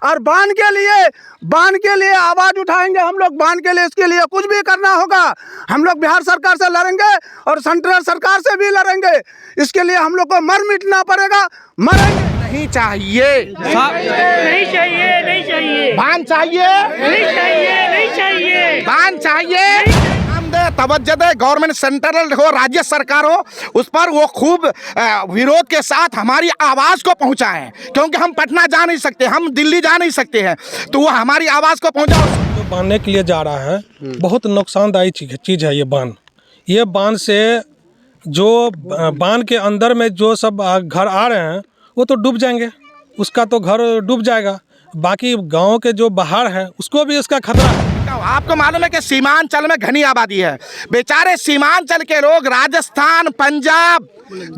और बांध के लिए आवाज़ उठाएंगे हम लोग। बांध के लिए, इसके लिए कुछ भी करना होगा। हम लोग बिहार सरकार से लड़ेंगे और सेंट्रल सरकार से भी लड़ेंगे। इसके लिए हम लोग को मर मिटना पड़ेगा, मरेंगे। नहीं चाहिए, नहीं चाहिए, नहीं चाहिए, बांध चाहिए, नहीं चाहिए, नहीं चाहिए, बांध चाहिए। तवज्जो दे गवर्नमेंट, सेंट्रल हो, राज्य सरकार हो, उस पर वो खूब विरोध के साथ हमारी आवाज़ को पहुंचाएं, क्योंकि हम पटना जा नहीं सकते, हम दिल्ली जा नहीं सकते हैं, तो वो हमारी आवाज़ को पहुंचाओ। जो बांधने के लिए जा रहा है बहुत नुकसानदायी चीज़ है ये बांध से जो बांध के अंदर में जो सब घर आ रहे हैं वो तो डूब जाएंगे, उसका तो घर डूब जाएगा। बाकी गांव के जो बाहर है उसको भी इसका खतरा है। आपको मालूम है कि सीमांचल में घनी आबादी है। बेचारे सीमांचल के लोग राजस्थान, पंजाब,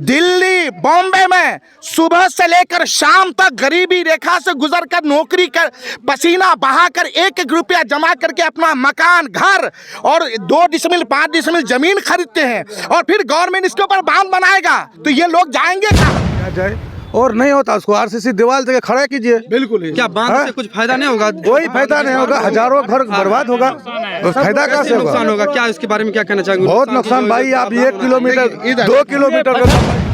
दिल्ली, बॉम्बे में सुबह से लेकर शाम तक गरीबी रेखा से गुजर कर नौकरी कर, पसीना बहाकर 1-1 रुपया जमा करके अपना मकान, घर और 2 डिसमिल 5 डिसमिल जमीन खरीदते हैं, और फिर गवर्नमेंट इसके ऊपर बांध बनाएगा तो ये लोग जाएंगे कहाँ? जाए और नहीं होता उसको आरसीसी दीवार से खड़ा कीजिए। बिल्कुल। क्या बांध से कुछ फायदा नहीं होगा? कोई फायदा नहीं होगा, हजारों घर बर्बाद होगा। फायदा कैसे होगा? नुकसान होगा क्या? इसके बारे में क्या कहना चाहेंगे? बहुत नुकसान भाई। आप 1 किलोमीटर 2 किलोमीटर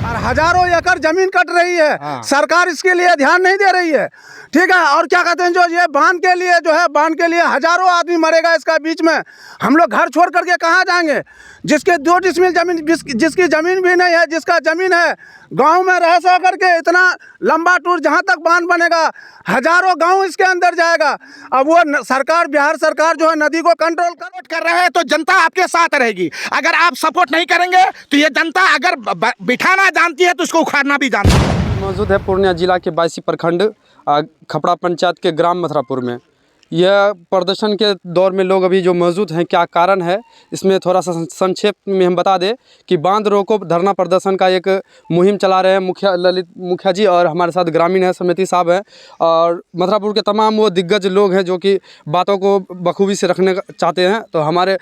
और हजारों एकड़ जमीन कट रही है। सरकार इसके लिए ध्यान नहीं दे रही है, ठीक है। और क्या कहते हैं, जो ये बांध के लिए जो है, बांध के लिए हजारों आदमी मरेगा इसका बीच में। हम लोग घर छोड़ करके कहाँ जाएंगे? जिसके 2 डिसमिल जमीन, जिसकी जमीन भी नहीं है, जिसका जमीन है गांव में रह सह करके इतना लंबा टूर, जहां तक बांध बनेगा हजारों गांव इसके अंदर जाएगा। अब वो सरकार, बिहार सरकार जो है नदी को कंट्रोल कर रहे हैं तो जनता आपके साथ रहेगी। अगर आप सपोर्ट नहीं करेंगे तो ये जनता अगर बिठाना जानती है तो उसको उखाड़ना भी जानती है। मौजूद है पूर्णिया जिला के 22 प्रखंड खपड़ा पंचायत के ग्राम मथुरापुर में। यह प्रदर्शन के दौर में लोग अभी जो मौजूद हैं, क्या कारण है इसमें थोड़ा सा संक्षेप में हम बता दें कि बांध रोको धरना प्रदर्शन का एक मुहिम चला रहे हैं ललित मुखिया जी, और हमारे साथ ग्रामीण है समिति साहब हैं, और मथुरापुर के तमाम वो दिग्गज लोग हैं जो कि बातों को बखूबी से रखने चाहते हैं। तो हमारे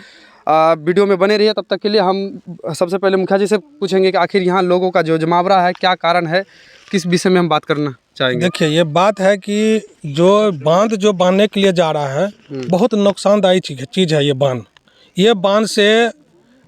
वीडियो में बने रहिए। तब तक के लिए हम सबसे पहले मुखिया जी से पूछेंगे कि आखिर यहाँ लोगों का जो जमावड़ा है क्या कारण है, किस विषय में हम बात करना चाहेंगे। देखिए, ये बात है कि जो बांध जो बांधने के लिए जा रहा है बहुत नुकसानदायी चीज़ है ये बांध से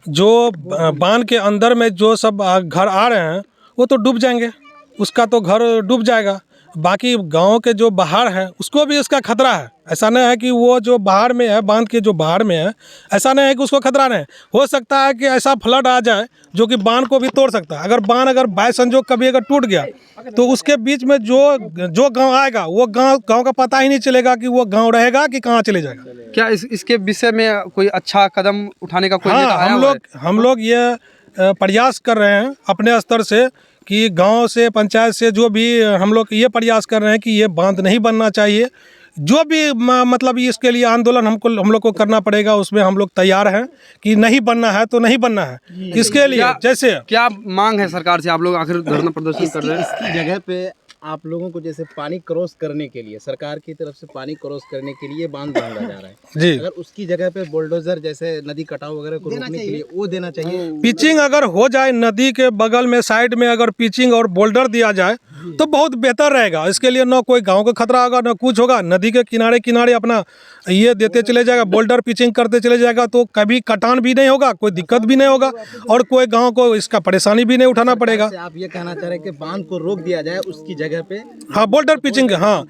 जो बांध के अंदर में जो सब घर आ रहे हैं वो तो डूब जाएंगे, उसका तो घर डूब जाएगा। बाकी गांव के जो बाहर हैं उसको भी इसका खतरा है। ऐसा नहीं है कि वो जो बाहर में है, बांध के जो बाहर में है, ऐसा नहीं है कि उसको खतरा नहीं। हो सकता है कि ऐसा फ्लड आ जाए जो कि बांध को भी तोड़ सकता है। अगर बाय संजोग कभी अगर टूट गया तो उसके बीच में जो गांव आएगा वो गांव का पता ही नहीं चलेगा कि वो गांव रहेगा कि कहाँ चले जाएगा। क्या इसके विषय में कोई अच्छा कदम उठाने का कोई नेता आया हुआ है? हम लोग ये प्रयास कर रहे हैं अपने स्तर से कि गांव से, पंचायत से, जो भी हम लोग ये प्रयास कर रहे हैं कि ये बांध नहीं बनना चाहिए। जो भी मतलब इसके लिए आंदोलन हम लोग को करना पड़ेगा, उसमें हम लोग तैयार हैं कि नहीं बनना है तो नहीं बनना है। इसके लिए जैसे क्या मांग है सरकार से? आप लोग आखिर धरना प्रदर्शन कर रहे हैं, इसकी जगह पे आप लोगों को जैसे पानी क्रॉस करने के लिए, सरकार की तरफ से पानी क्रॉस करने के लिए बांध बांधा जा रहा है जी। अगर उसकी जगह पे बुलडोजर जैसे नदी कटाव वगैरह को रोकने के लिए वो देना चाहिए। पिचिंग अगर हो जाए, नदी के बगल में साइड में अगर पिचिंग और बोल्डर दिया जाए तो बहुत बेहतर रहेगा। इसके लिए न कोई गांव का खतरा होगा न कुछ होगा। नदी के किनारे किनारे अपना ये देते चले जाएगा, बोल्डर पिचिंग करते चले जाएगा, तो कभी कटान भी नहीं होगा, कोई दिक्कत भी नहीं होगा और कोई गांव को इसका परेशानी भी नहीं उठाना पड़ेगा। आप ये कहना चाह रहे हैं कि बांध को रोक दिया जाए, उसकी जगह पे हाँ बोल्डर पिचिंग। हाँ,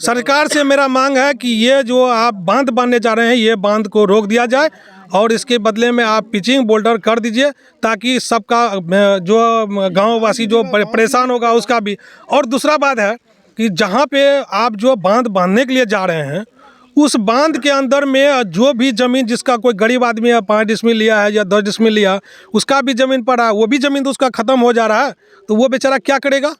सरकार से मेरा मांग है कि ये जो आप बांध बांधने जा रहे हैं ये बांध को रोक दिया जाए और इसके बदले में आप पिचिंग बोल्डर कर दीजिए, ताकि सबका जो गाँव वासी जो परेशान होगा उसका भी। और दूसरा बात है कि जहाँ पे आप जो बांध बांधने के लिए जा रहे हैं उस बांध के अंदर में जो भी ज़मीन, जिसका कोई गरीब आदमी है 5 डिसमिल लिया है या 10 डिसमिल लिया, उसका भी ज़मीन पड़ा है, वो भी ज़मीन तो उसका ख़त्म हो जा रहा है, तो वो बेचारा क्या करेगा?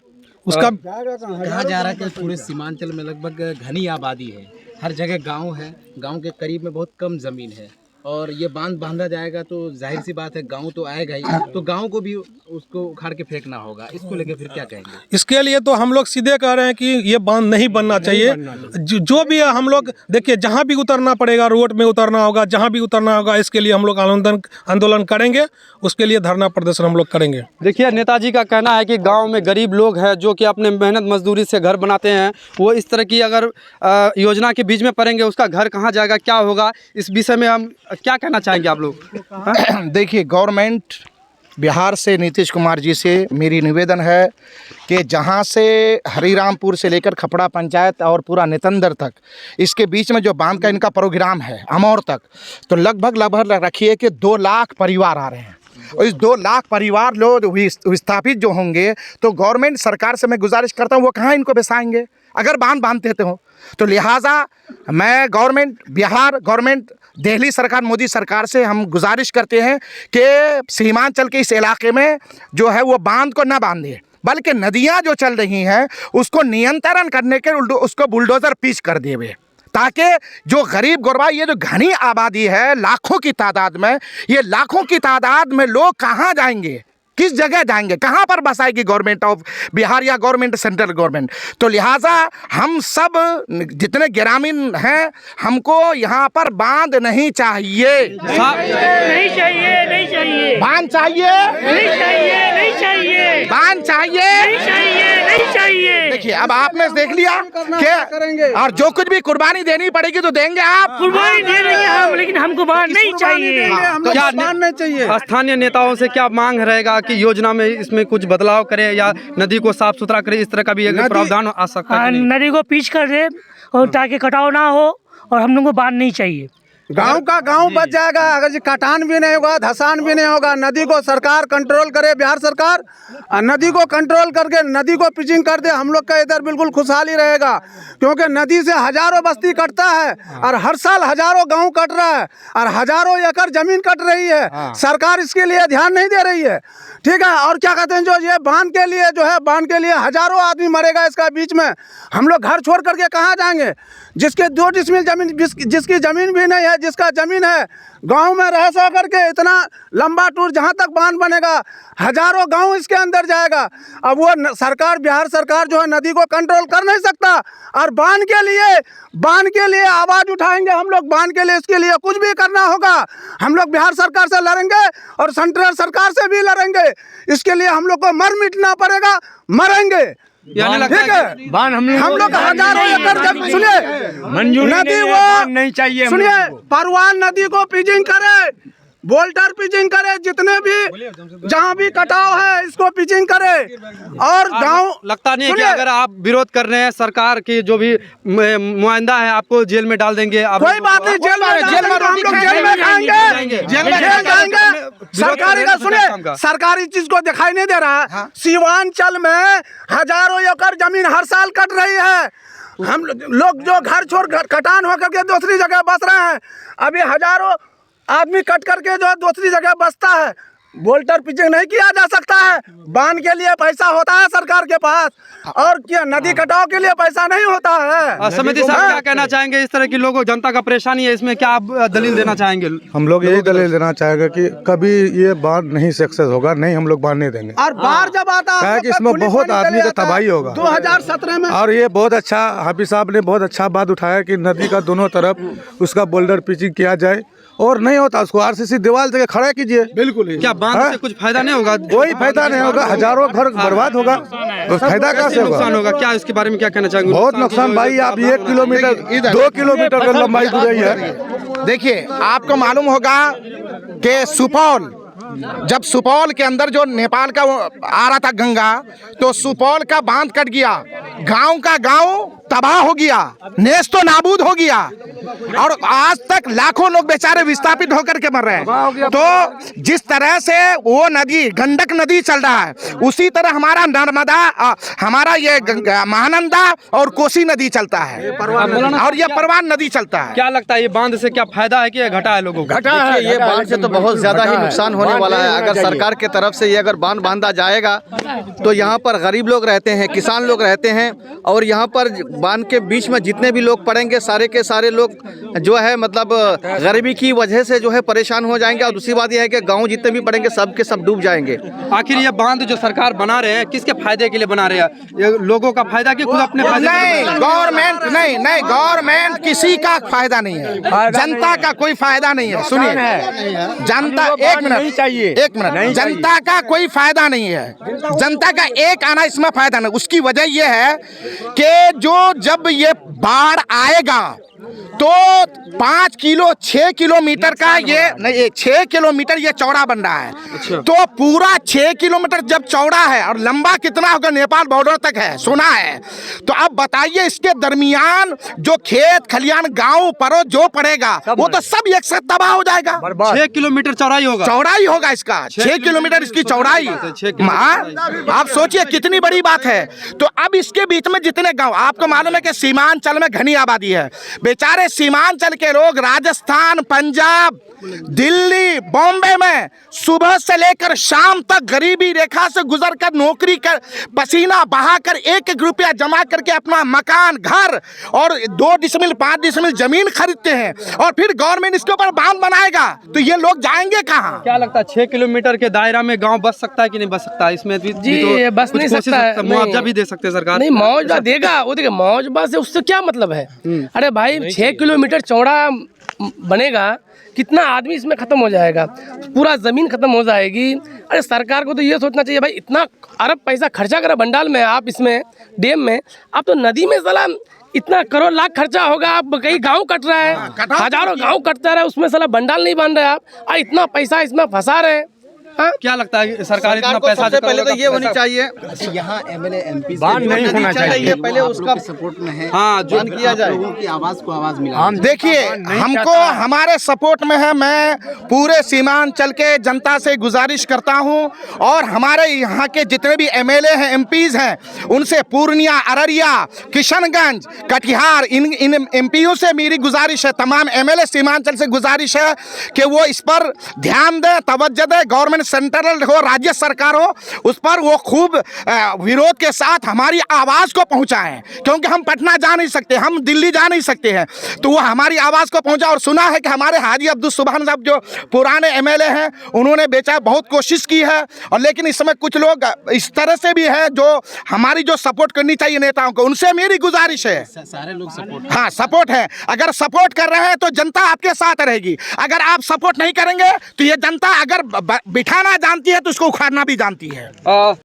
उसका कहा जा रहा है कि पूरे सीमांचल में लगभग घनी आबादी है, हर जगह गांव है, गांव के करीब में बहुत कम ज़मीन है और ये बांध बांधा जाएगा तो जाहिर सी बात है गांव तो आएगा ही, तो गांव को भी उसको उखाड़ के फेंकना होगा। इसको लेकर फिर क्या कहेंगे? इसके लिए तो हम लोग सीधे कह रहे हैं कि ये बांध नहीं बनना चाहिए। जो भी है हम लोग देखिए, जहाँ भी उतरना पड़ेगा, रोड में उतरना होगा, जहाँ भी उतरना होगा, इसके लिए हम लोग आंदोलन करेंगे, उसके लिए धरना प्रदर्शन हम लोग करेंगे। देखिए, नेताजी का कहना है कि गांव में गरीब लोग हैं जो कि अपने मेहनत मजदूरी से घर बनाते हैं, वो इस तरह की अगर योजना के बीच में पड़ेंगे, उसका घर कहाँ जाएगा, क्या होगा, इस विषय में हम क्या कहना चाहेंगे आप लोग? देखिए, गवर्नमेंट बिहार से नीतीश कुमार जी से मेरी निवेदन है कि जहां से हरिरामपुर से लेकर खपड़ा पंचायत और पूरा नितंदर तक, इसके बीच में जो बांध का इनका प्रोग्राम है अमौर तक, तो लगभग रखिए कि 2 लाख परिवार आ रहे हैं। और इस 2 लाख परिवार लोग विस्थापित जो होंगे, तो गवर्नमेंट सरकार से मैं गुजारिश करता हूँ, वो कहाँ इनको बसाएंगे अगर बांध देते हो? तो लिहाजा मैं बिहार गवर्नमेंट, दिल्ली सरकार, मोदी सरकार से हम गुजारिश करते हैं कि सीमांचल के इस इलाके में जो है वो बांध को न बांधे, बल्कि नदियां जो चल रही हैं उसको नियंत्रण करने के उसको बुलडोज़र पीच कर देवे, ताकि जो गरीब गुरबा, ये जो घनी आबादी है लाखों की तादाद में, ये लाखों की तादाद में लोग कहाँ जाएंगे, किस जगह जाएंगे, कहाँ पर बसाएगी गवर्नमेंट ऑफ बिहार या गवर्नमेंट सेंट्रल गवर्नमेंट? तो लिहाजा हम सब जितने ग्रामीण हैं, हमको यहाँ पर बांध नहीं चाहिए। नहीं चाहिए, नहीं चाहिए, बांध चाहिए, नहीं चाहिए, नहीं चाहिए, बांध चाहिए, नहीं चाहिए, नहीं चाहिए। देखिए, अब आपने देख लिया कि और जो कुछ भी कुर्बानी देनी पड़ेगी तो देंगे आप। कुर्बानी दे रही हैं हम, लेकिन हमको बांध नहीं चाहिए। क्या नहीं चाहिए। स्थानीय नेताओं से क्या मांग रहेगा कि योजना में इसमें कुछ बदलाव करे या नदी को साफ सुथरा करे? इस तरह का भी एक प्रावधान आ सकता है। नदी को पीच कर दे और ताकि कटाव ना हो, और हम लोग को बांध नहीं चाहिए। गांव का गांव बच जाएगा अगर जी कटान भी नहीं होगा, धसान भी नहीं होगा। नदी को सरकार कंट्रोल करे, बिहार सरकार नदी को कंट्रोल करके नदी को पिचिंग कर दे, हम लोग का इधर बिल्कुल खुशहाली रहेगा। क्योंकि नदी से हजारों बस्ती कटता है और हर साल हजारों गांव कट रहा है और हजारों एकड़ जमीन कट रही है। सरकार इसके लिए ध्यान नहीं दे रही है, ठीक है। और क्या कहते हैं, जो ये बांध के लिए जो है, बांध के लिए हजारों आदमी मरेगा इसका बीच में। हम लोग घर छोड़ करके कहाँ जाएंगे? जिसके 2 डिसमिल जमीन, जिसकी ज़मीन भी नहीं है, जिसका ज़मीन है, गांव में रह सो करके इतना लंबा टूर जहां तक बांध बनेगा, हजारों गांव इसके अंदर जाएगा। अब वो सरकार, बिहार सरकार जो है नदी को कंट्रोल कर नहीं सकता और बांध के लिए आवाज़ उठाएंगे हम लोग। बांध के लिए, इसके लिए कुछ भी करना होगा, हम लोग बिहार सरकार से लड़ेंगे और सेंट्रल सरकार से भी लड़ेंगे। इसके लिए हम लोग को मर मिटना पड़ेगा, मरेंगे, ठीक है। हम लोग हजारों एकड़ जमीन, सुनिए, नदी वो नहीं चाहिए, सुनिए, परवान नदी को पिचिंग करे, बोल्टर पिचिंग करे, जितने भी जहाँ भी कटाव है इसको पिचिंग करे। और गांव लगता नहीं है कि अगर आप विरोध कर रहे हैं सरकार की जो भी मुआइंदा है, आपको जेल में डाल देंगे? कोई बात नहीं, जेल में हम लोग जेल में खाएंगे, जेल जाएंगे। सरकारी का सुनिए, सरकारी चीज को दिखाई नहीं दे रहा है। सीमांचल में हजारों एकड़ जमीन हर साल कट रही है। हम लोग जो घर छोड़ कटान होकर के दूसरी जगह बस रहे हैं, अभी हजारों आदमी कट करके जो दूसरी जगह बसता है। बोल्टर पिचिंग नहीं किया जा सकता है, बांध के लिए पैसा होता है सरकार के पास, और क्या नदी कटाव के लिए पैसा नहीं होता है। समिति साहब क्या कहना चाहेंगे? इस तरह की लोगों, जनता का परेशानी है, इसमें क्या आप दलील देना चाहेंगे? हम लोग यही दलील देना चाहेंगे कि कभी ये बांध नहीं सक्सेस होगा, नहीं हम लोग बांधने देंगे। और बाढ़ जब आता है कि इसमें बहुत आदमी का तबाही होगा 2017 में। और ये बहुत अच्छा, हाफिज साहब ने बहुत अच्छा बात उठाया कि नदी का दोनों तरफ उसका बोल्डर पिचिंग किया जाए, और नहीं होता उसको आरसीसी दीवार जगह खड़ा कीजिए। बिल्कुल। क्या बांध से कुछ फायदा नहीं होगा? कोई फायदा नहीं होगा, हजारों घर बर्बाद होगा, फायदा कैसे नुकसान होगा? क्या इसके बारे में क्या कहना चाहेंगे? बहुत नुकसान भाई। आप 1 किलोमीटर 2 किलोमीटर का लंबाई गुजरी है। देखिए, आपको मालूम होगा कि सुपौल, जब सुपौल के अंदर जो नेपाल का आ रहा था गंगा, तो सुपौल का बांध कट गया, गांव का गांव तबाह हो गया, नेस्तो नाबूद हो गया, और आज तक लाखों लोग बेचारे विस्थापित होकर के मर रहे हैं। तो जिस तरह से वो नदी, गंडक नदी चल रहा है, उसी तरह हमारा नर्मदा, हमारा ये महानंदा और कोसी नदी चलता है, और ये परवान नदी चलता है। क्या लगता है, ये बांध से क्या फायदा है कि घटा है लोगों को? घटा है। ये बांध से तो बहुत ज्यादा ही नुकसान होने वाला है। अगर सरकार के तरफ से ये अगर बांध बांधा जाएगा तो यहाँ पर गरीब लोग रहते हैं, किसान लोग रहते हैं, और यहाँ पर बांध के बीच में जितने भी लोग पड़ेंगे सारे के सारे लोग जो है मतलब गरीबी की वजह से जो है परेशान हो जाएंगे। और दूसरी बात यह है कि गांव जितने भी पड़ेंगे सब के सब डूब जाएंगे। आखिर ये बांध जो सरकार बना रहे हैं किसके फायदे के लिए बना रहे हैं? ये लोगों का फायदा कि खुद अपने फायदे के लिए? नहीं, गवर्नमेंट नहीं, गवर्नमेंट किसी का फायदा नहीं है, जनता का कोई फायदा नहीं है। सुनिए, जनता एक मिनट, जनता का कोई फायदा नहीं है, जनता का एक आना इसमें फायदा नहीं। उसकी वजह यह है कि जब ये बाढ़ आएगा तो 6 किलोमीटर का ये नहीं, 6 किलोमीटर ये चौड़ा बन रहा है। तो पूरा 6 किलोमीटर जब चौड़ा है और लंबा कितना होगा, नेपाल बॉर्डर तक है, सुना है। तो अब बताइए इसके दरमियान जो खेत खलियान गांव परो जो पड़ेगा वो तो सब एक साथ तबाह हो जाएगा। 6 किलोमीटर चौड़ाई होगा इसका 6 किलोमीटर इसकी चौड़ाई। आप सोचिए कितनी बड़ी बात है। तो अब इसके बीच में जितने गांव, आपको मालूम है कि सीमांचल में घनी आबादी है, बेचारे सीमांचल के लोग राजस्थान, पंजाब, दिल्ली, बॉम्बे में सुबह से लेकर शाम तक गरीबी रेखा से गुजर कर नौकरी कर पसीना बहाकर 1-1 रुपया जमा करके अपना मकान, घर और 2 डिसमिल 5 डिसमिल जमीन खरीदते हैं। और फिर गवर्नमेंट इसके ऊपर बांध बनाएगा तो ये लोग जाएंगे कहाँ? क्या लगता है 6 किलोमीटर के दायरा में गांव बच सकता है कि नहीं बच सकता? इसमें भी जी ये बस नहीं सकता है, मुआवजा भी दे सकते हैं सरकार? नहीं, मुआवजा देगा वो, देखिए मुआवजा से उससे क्या मतलब है? अरे भाई 6 किलोमीटर चौड़ा बनेगा, कितना आदमी इसमें खत्म हो जाएगा, पूरा जमीन खत्म हो जाएगी। अरे सरकार को तो ये सोचना चाहिए भाई, इतना अरब पैसा खर्चा करा बंडाल में, आप इसमें डैम में, आप तो नदी में साला इतना करोड़ लाख खर्चा होगा, आप कहीं गांव कट रहा है, हजारों गांव कटता रहा है, उसमें साला बंडाल नहीं बांध रहे आप, और इतना पैसा इसमें फंसा रहे हैं। हाँ? क्या लगता है सरकार इतना पैसा? सबसे पहले तो ये होनी चाहिए, यहाँ एमएलए एमपी नहीं होना चाहिए, पहले उसका सपोर्ट में है, हाँ जो किया जाए, लोगों की आवाज को आवाज मिला। देखिए, हमको हमारे सपोर्ट में है। मैं पूरे सीमांचल के जनता से गुजारिश करता हूं और हमारे यहाँ के जितने भी एमएलए हैं, एमपीज हैं, उनसे पूर्णिया, अररिया, किशनगंज, कटिहार, इन एमपीओ से मेरी गुजारिश है, तमाम एमएलए सीमांचल से गुजारिश है कि वो इस पर ध्यान दें, तवज्जो दें। गवर्नमेंट सेंट्रल हो, राज्य सरकार हो, उस पर वो खूब विरोध के साथ हमारी आवाज़ को पहुंचाएं, क्योंकि हम पटना जा नहीं सकते, हम दिल्ली जा नहीं सकते हैं, तो वो हमारी आवाज़ को पहुंचा। और सुना है कि हमारे हाजी अब्दुल सुभान साहब जो पुराने एमएलए हैं, उन्होंने बेचा बहुत कोशिश की है, और लेकिन इस समय कुछ लोग इस तरह से भी है जो हमारी जो सपोर्ट करनी चाहिए नेताओं को, उनसे मेरी गुजारिश है। सारे लोग सपोर्ट, हाँ सपोर्ट है। अगर सपोर्ट कर रहे हैं तो जनता आपके साथ रहेगी, अगर आप सपोर्ट नहीं करेंगे तो ये जनता अगर बिठाना जानती है तो उसको उखाड़ना भी जानती है।